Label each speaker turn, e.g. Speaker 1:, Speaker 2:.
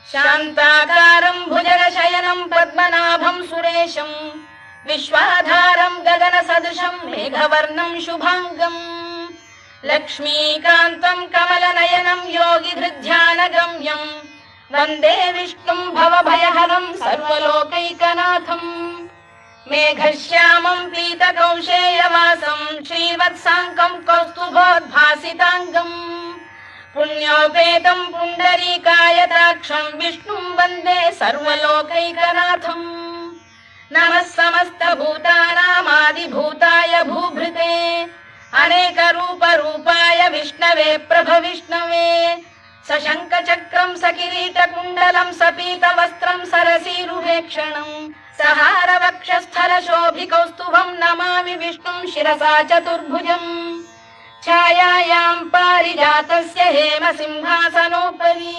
Speaker 1: शान्ताकारं भुजगशयनं पद्मनाभं सुरेशं विश्वाधारं गगनसदृशं मेघवर्णं शुभांगम् लक्ष्मीकान्तं कमलनयनं योगिधृध्यानगम्यं वन्दे विष्णुं भवभयहरं सर्वलोकैकनाथम् मेघश्यामं पीतकौशेयवासं श्रीवत्साङ्कं कौस्तुभोद्भासिताङ्गम् पुण्योपेतं पुण्डरीकायताक्षं विष्णुं वन्दे सर्वलोकैकनाथम् नमः समस्तभूतानामादिभूताय भूभृते अनेकरूपरूपाय विष्णवे प्रभविष्णवे सशङ्खचक्रं सकिरीटकुण्डलं सपीतवस्त्रं सरसीरुहेक्षणं सहारवक्षस्थलशोभिकौस्तुभं नमामि विष्णुं शिरसा चतुर्भुजम् छायायां पारिजातस्य हेमसिंहासनोपरि